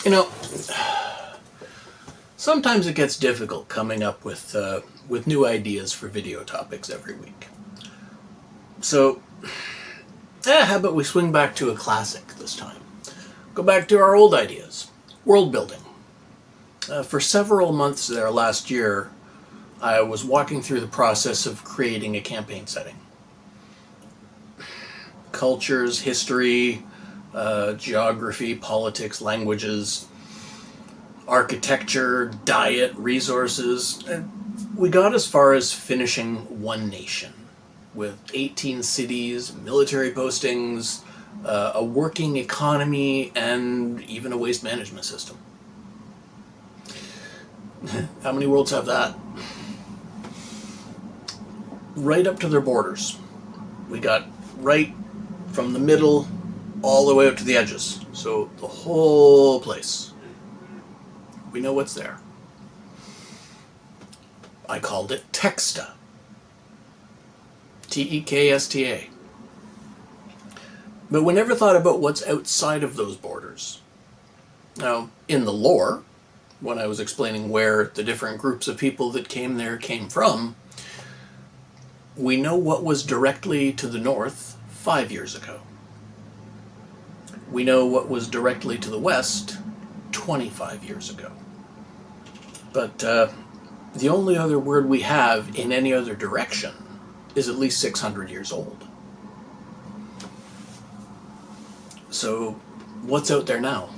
You know, sometimes it gets difficult coming up with new ideas for video topics every week. So, how about we swing back to a classic this time? Go back to our old ideas. World building. For several months there last year, I was walking through the process of creating a campaign setting. Cultures, history, geography, politics, languages, architecture, diet, resources. We got as far as finishing one nation with 18 cities, military postings, a working economy, and even a waste management system. How many worlds have that? Right up to their borders. We got right from the middle all the way up to the edges. So the whole place. We know what's there. I called it Texta. Teksta. But we never thought about what's outside of those borders. Now, in the lore, when I was explaining where the different groups of people that came there came from, we know what was directly to the north 5 years ago. We know what was directly to the west 25 years ago. But the only other word we have in any other direction is at least 600 years old. So what's out there now?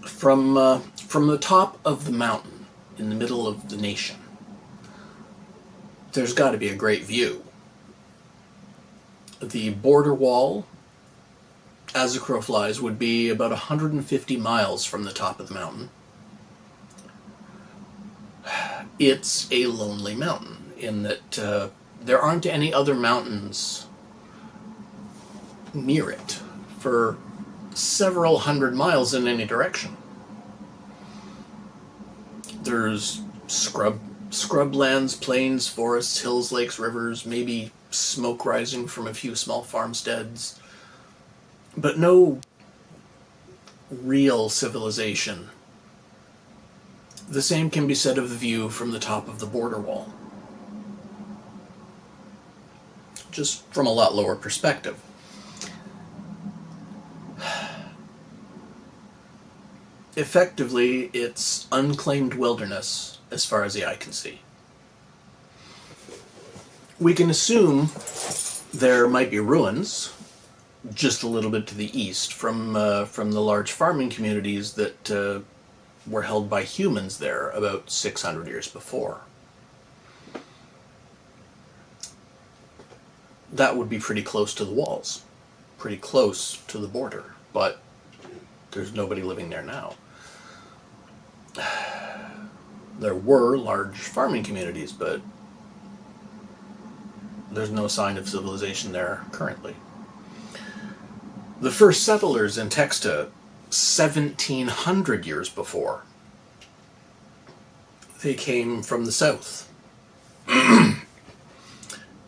From the top of the mountain in the middle of the nation, there's got to be a great view. The border wall, as the crow flies, would be about 150 miles from the top of the mountain. It's a lonely mountain in that there aren't any other mountains near it for several hundred miles in any direction. There's scrublands, plains, forests, hills, lakes, rivers, maybe smoke rising from a few small farmsteads, but no real civilization. The same can be said of the view from the top of the border wall, just from a lot lower perspective. Effectively, it's unclaimed wilderness as far as the eye can see. We can assume there might be ruins just a little bit to the east from the large farming communities that were held by humans there about 600 years before. That would be pretty close to the walls, pretty close to the border, but there's nobody living there now. There were large farming communities, but there's no sign of civilization there currently. The first settlers in Texta, 1700 years before, they came from the south.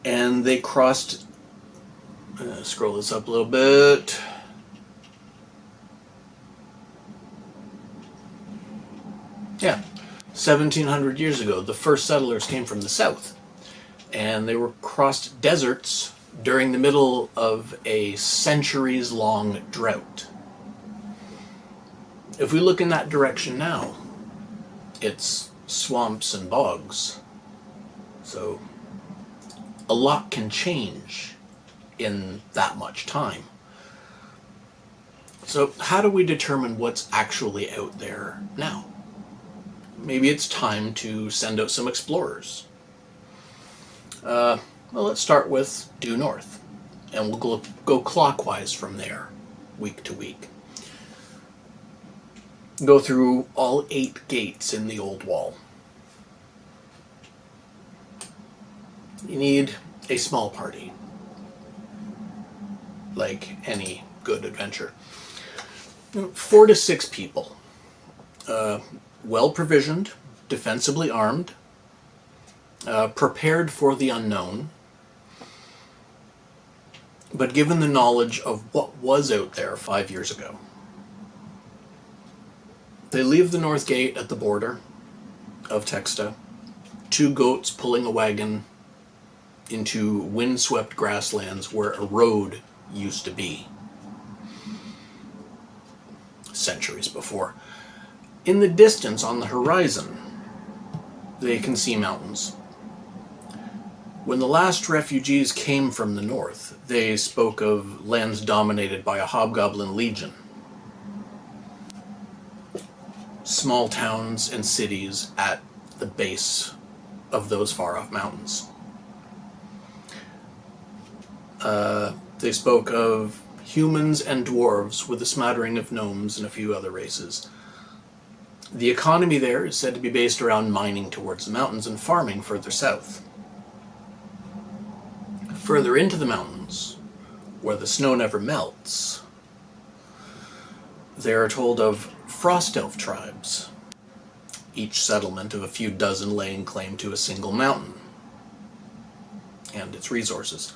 And they crossed, scroll this up a little bit. Yeah, 1700 years ago, the first settlers came from the south, and they were crossed deserts during the middle of a centuries-long drought. If we look in that direction now, it's swamps and bogs. So a lot can change in that much time. So how do we determine what's actually out there now? Maybe it's time to send out some explorers. Well, let's start with due north, and we'll go clockwise from there, week to week. Go through all 8 gates in the old wall. You need a small party, like any good adventure. 4 to 6 people. Well provisioned, defensively armed, prepared for the unknown, But given the knowledge of what was out there 5 years ago, they leave the north gate at the border of Texta, 2 goats pulling a wagon into windswept grasslands where a road used to be, centuries before. In the distance, on the horizon, they can see mountains. When the last refugees came from the north, they spoke of lands dominated by a hobgoblin legion. Small towns and cities at the base of those far-off mountains. They spoke of humans and dwarves with a smattering of gnomes and a few other races. The economy there is said to be based around mining towards the mountains and farming further south. Further into the mountains, where the snow never melts, they are told of frost elf tribes, each settlement of a few dozen laying claim to a single mountain and its resources.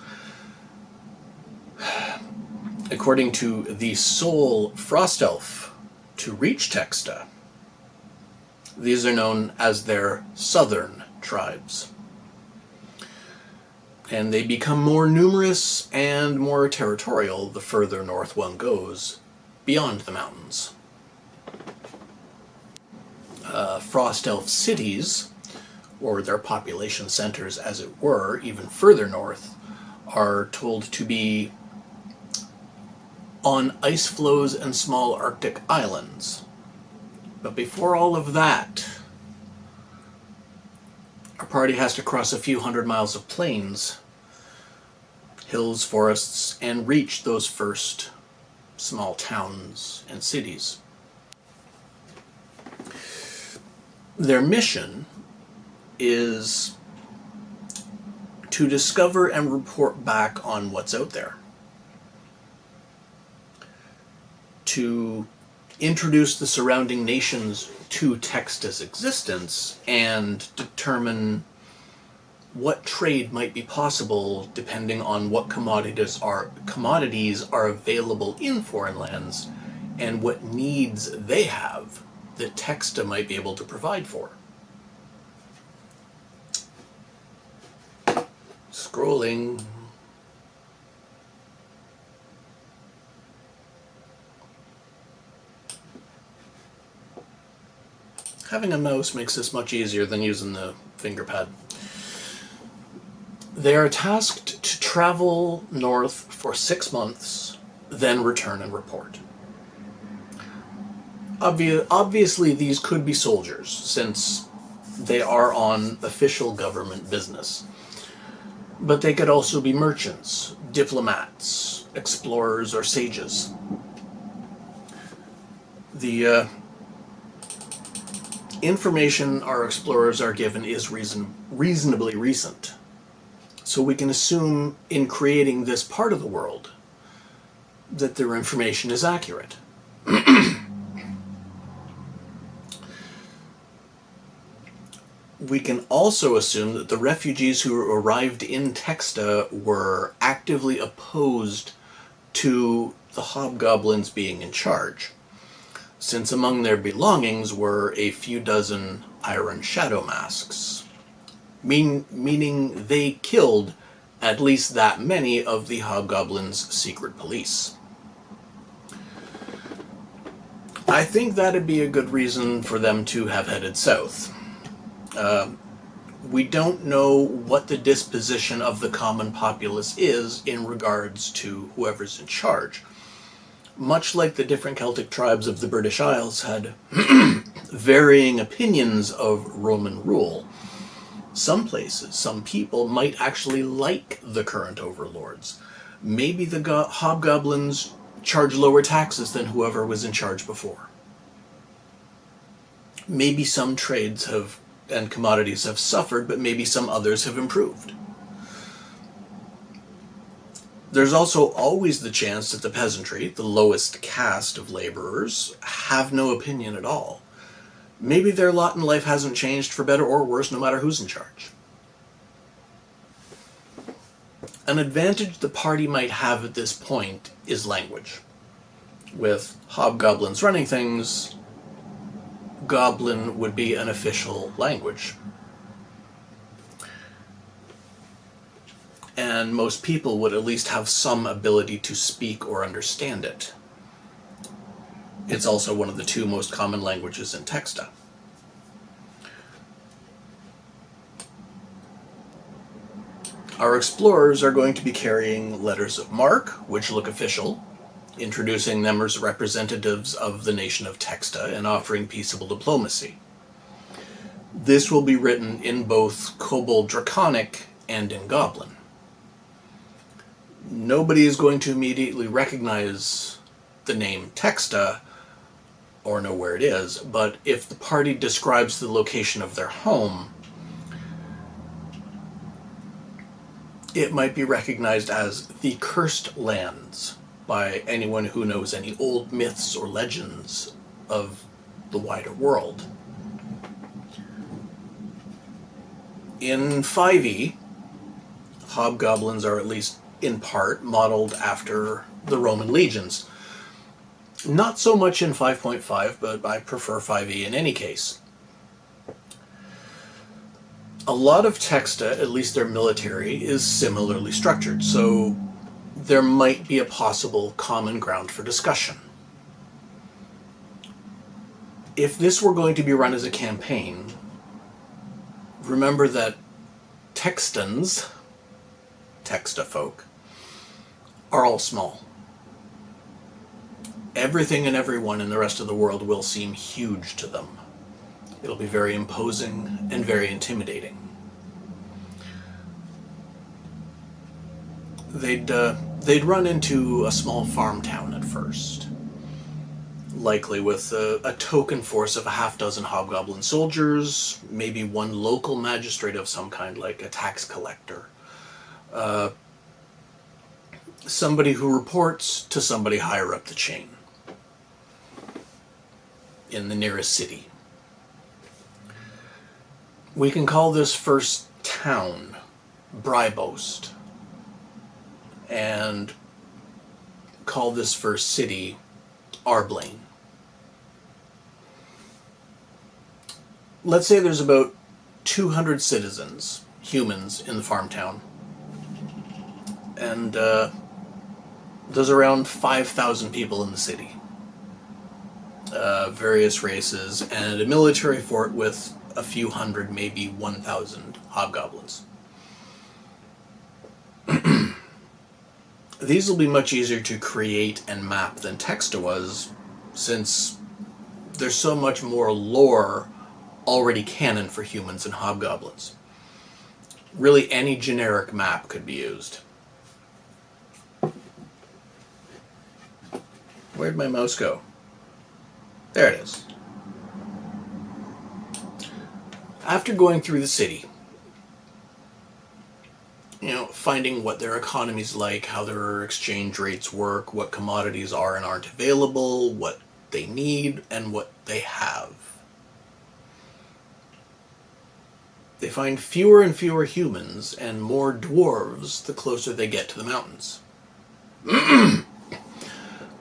According to the sole frost elf to reach Texta, these are known as their southern tribes. And they become more numerous and more territorial the further north one goes, beyond the mountains. Frost elf cities, or their population centers as it were, even further north, are told to be on ice floes and small Arctic islands. But before all of that, our party has to cross a few hundred miles of plains, hills, forests, and reach those first small towns and cities. Their mission is to discover and report back on what's out there, to introduce the surrounding nations to Texta's existence and determine what trade might be possible depending on what commodities are available in foreign lands and what needs they have that Texta might be able to provide for. Scrolling. Having a mouse makes this much easier than using the finger pad. They are tasked to travel north for 6 months, then return and report. Obviously, these could be soldiers, since they are on official government business. But they could also be merchants, diplomats, explorers, or sages. The information our explorers are given is reasonably recent. So we can assume in creating this part of the world that their information is accurate. We can also assume that the refugees who arrived in Texta were actively opposed to the hobgoblins being in charge, since among their belongings were a few dozen iron shadow masks, meaning they killed at least that many of the hobgoblins' secret police. I think that'd be a good reason for them to have headed south. We don't know what the disposition of the common populace is in regards to whoever's in charge. Much like the different Celtic tribes of the British Isles had varying opinions of Roman rule, some places, some people might actually like the current overlords. Maybe the hobgoblins charge lower taxes than whoever was in charge before. Maybe some trades and commodities have suffered, but maybe some others have improved. There's also always the chance that the peasantry, the lowest caste of laborers, have no opinion at all. Maybe their lot in life hasn't changed for better or worse, no matter who's in charge. An advantage the party might have at this point is language. With hobgoblins running things, Goblin would be an official language. And most people would at least have some ability to speak or understand it. It's also one of the two most common languages in Texta. Our explorers are going to be carrying letters of marque, which look official, introducing them as representatives of the nation of Texta and offering peaceable diplomacy. This will be written in both Kobold Draconic and in Goblin. Nobody is going to immediately recognize the name Texta or know where it is, but if the party describes the location of their home, it might be recognized as the Cursed Lands by anyone who knows any old myths or legends of the wider world. In 5e, hobgoblins are at least in part modeled after the Roman legions. Not so much in 5.5, but I prefer 5e in any case. A lot of Texta, at least their military, is similarly structured, so there might be a possible common ground for discussion. If this were going to be run as a campaign, remember that Textans, Texta folk, are all small. Everything and everyone in the rest of the world will seem huge to them. It'll be very imposing and very intimidating. They'd run into a small farm town at first, likely with a token force of a half-dozen hobgoblin soldiers, maybe one local magistrate of some kind, like a tax collector. Somebody who reports to somebody higher up the chain in the nearest city. We can call this first town Brybost, and call this first city Arblain. Let's say there's about 200 citizens, humans, in the farm town, and there's around 5,000 people in the city. Various races, and a military fort with a few hundred, maybe 1,000 hobgoblins. These will be much easier to create and map than Texta was, since there's so much more lore already canon for humans and hobgoblins. Really, any generic map could be used. Where'd my mouse go? There it is. After going through the city, finding what their economy's like, how their exchange rates work, what commodities are and aren't available, what they need, and what they have. They find fewer and fewer humans and more dwarves the closer they get to the mountains.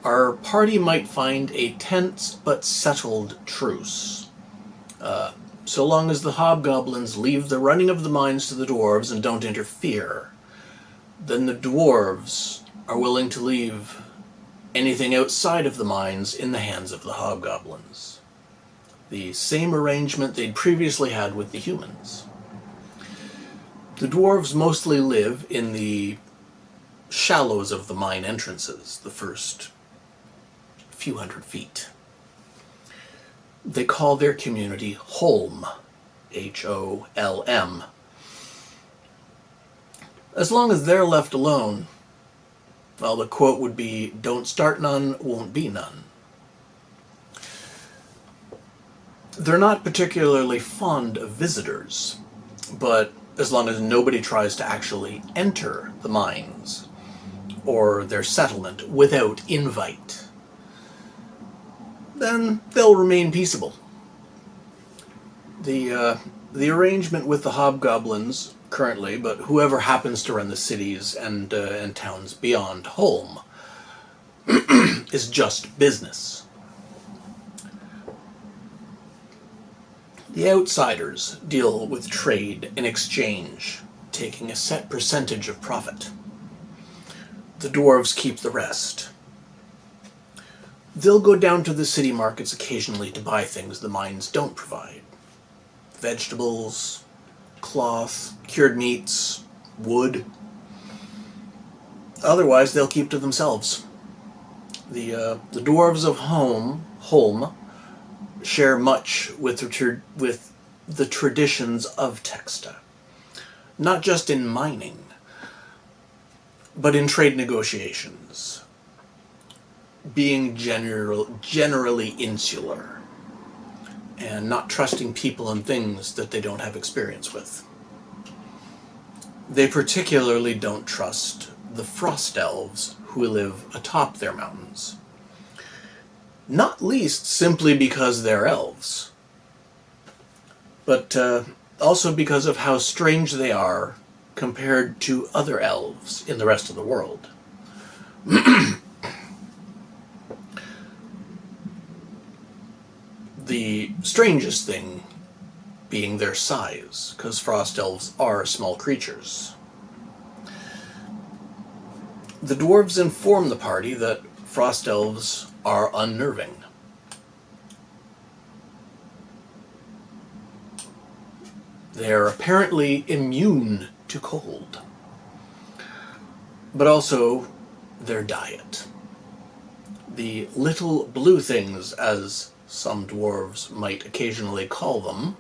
Our party might find a tense but settled truce. So long as the hobgoblins leave the running of the mines to the dwarves and don't interfere, then the dwarves are willing to leave anything outside of the mines in the hands of the hobgoblins. The same arrangement they'd previously had with the humans. The dwarves mostly live in the shallows of the mine entrances, the first few hundred feet. They call their community Holm, Holm. As long as they're left alone, well, the quote would be, "Don't start none, won't be none." They're not particularly fond of visitors, but as long as nobody tries to actually enter the mines or their settlement without invite, then they'll remain peaceable. The arrangement with the hobgoblins currently, but whoever happens to run the cities and towns beyond Holm is just business. The outsiders deal with trade and exchange, taking a set percentage of profit. The dwarves keep the rest. They'll go down to the city markets occasionally to buy things the mines don't provide. Vegetables, cloth, cured meats, wood. Otherwise, they'll keep to themselves. The dwarves of Holm share much with the traditions of Texta, not just in mining, but in trade negotiations, being generally insular, and not trusting people and things that they don't have experience with. They particularly don't trust the frost elves who live atop their mountains. Not least simply because they're elves, but also because of how strange they are compared to other elves in the rest of the world. The strangest thing being their size, because frost elves are small creatures. The dwarves inform the party that frost elves are unnerving. They are apparently immune to cold, but also their diet. The little blue things, as some dwarves might occasionally call them,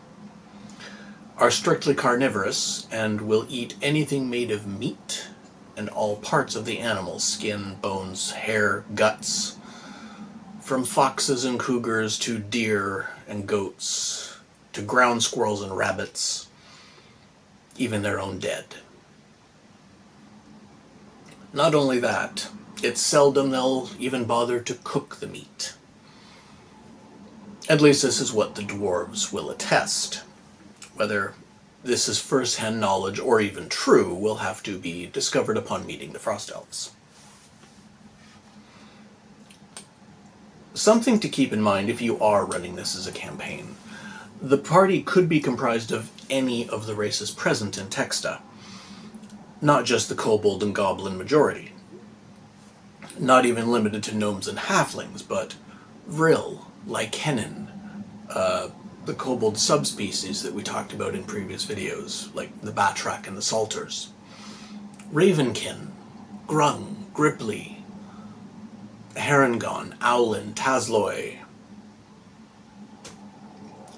are strictly carnivorous and will eat anything made of meat and all parts of the animal: skin, bones, hair, guts, from foxes and cougars to deer and goats, to ground squirrels and rabbits, even their own dead. Not only that, it's seldom they'll even bother to cook the meat. At least this is what the dwarves will attest. Whether this is first-hand knowledge or even true will have to be discovered upon meeting the frost elves. Something to keep in mind if you are running this as a campaign. The party could be comprised of any of the races present in Texta, not just the kobold and goblin majority. Not even limited to gnomes and halflings, but Vril, Lykenin, the kobold subspecies that we talked about in previous videos, like the Batrak and the Salters, Ravenkin, Grung, Gripply, Harengon, Owlin, Tazloy,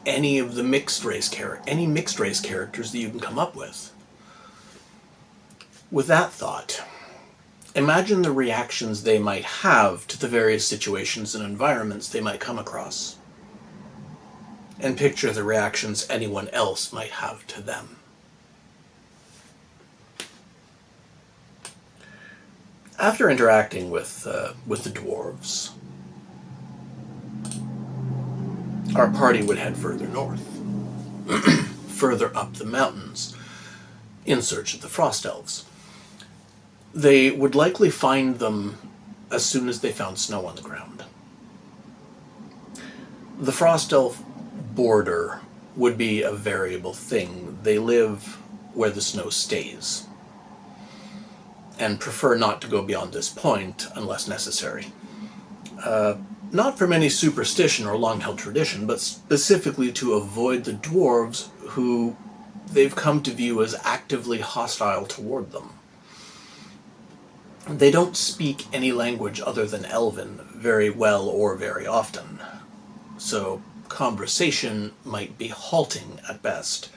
any mixed race characters that you can come up with. With that thought, imagine the reactions they might have to the various situations and environments they might come across, and picture the reactions anyone else might have to them. After interacting with the dwarves, our party would head further north, further up the mountains, in search of the frost elves. They would likely find them as soon as they found snow on the ground. The frost elf border would be a variable thing. They live where the snow stays, and prefer not to go beyond this point unless necessary. Not from any superstition or long-held tradition, but specifically to avoid the dwarves who they've come to view as actively hostile toward them. They don't speak any language other than Elven very well or very often, so conversation might be halting at best.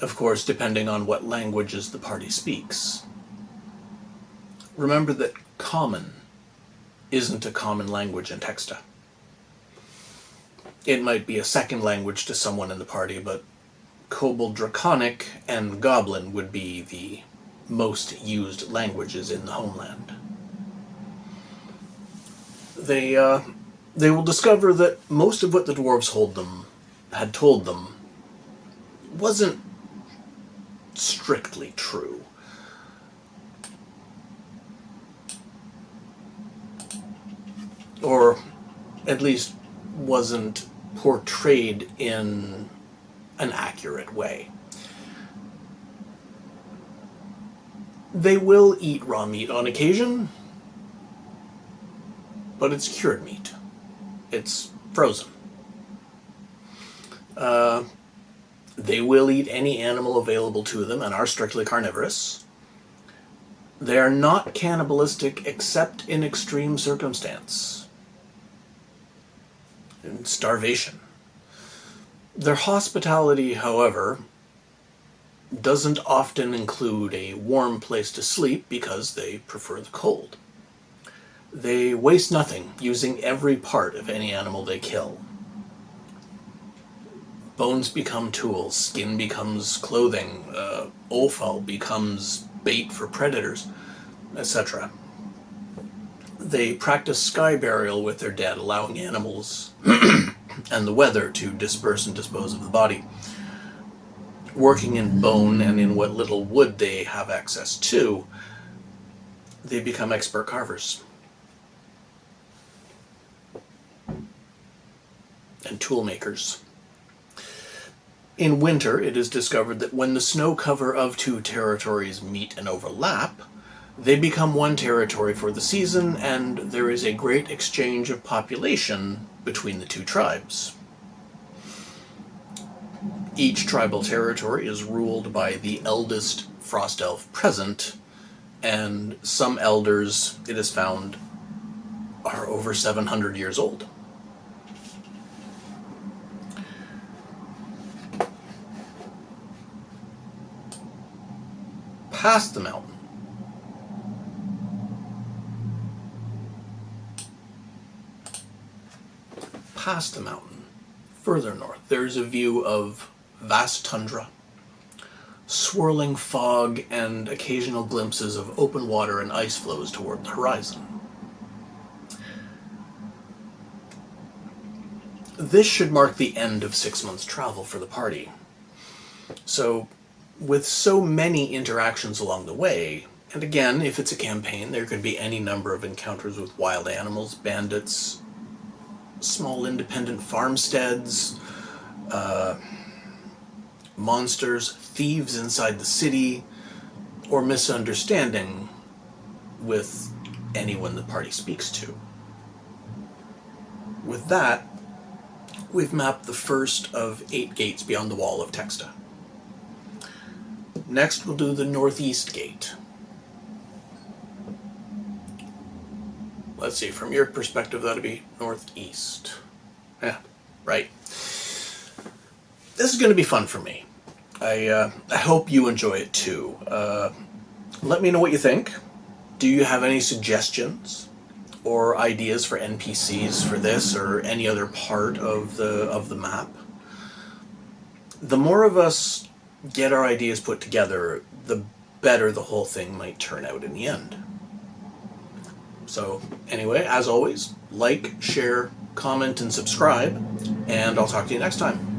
Of course, depending on what languages the party speaks. Remember that common isn't a common language in Texta. It might be a second language to someone in the party, but Kobold Draconic and Goblin would be the most used languages in the homeland. They will discover that most of what the dwarves had told them wasn't strictly true. Or at least wasn't portrayed in an accurate way. They will eat raw meat on occasion, but it's cured meat. It's frozen. They will eat any animal available to them and are strictly carnivorous. They are not cannibalistic except in extreme circumstance. In starvation. Their hospitality, however, doesn't often include a warm place to sleep because they prefer the cold. They waste nothing, using every part of any animal they kill. Bones become tools, skin becomes clothing, offal becomes bait for predators, etc. They practice sky burial with their dead, allowing animals and the weather to disperse and dispose of the body. Working in bone and in what little wood they have access to, they become expert carvers and tool makers. In winter, it is discovered that when the snow cover of two territories meet and overlap, they become one territory for the season, and there is a great exchange of population between the two tribes. Each tribal territory is ruled by the eldest frost elf present, and some elders, it is found, are over 700 years old. Past the mountain, further north, there's a view of vast tundra, swirling fog, and occasional glimpses of open water and ice flows toward the horizon. This should mark the end of 6 months' travel for the party. So, with so many interactions along the way, and again, if it's a campaign, there could be any number of encounters with wild animals, bandits, small independent farmsteads, monsters, thieves inside the city, or misunderstanding with anyone the party speaks to. With that, we've mapped the first of 8 gates beyond the wall of Texta. Next, we'll do the northeast gate. Let's see, from your perspective, that'd be northeast. Yeah, right. This is going to be fun for me. I hope you enjoy it too. Let me know what you think. Do you have any suggestions or ideas for NPCs for this or any other part of the map? The more of us get our ideas put together, the better the whole thing might turn out in the end. So anyway, as always, like, share, comment, and subscribe, and I'll talk to you next time.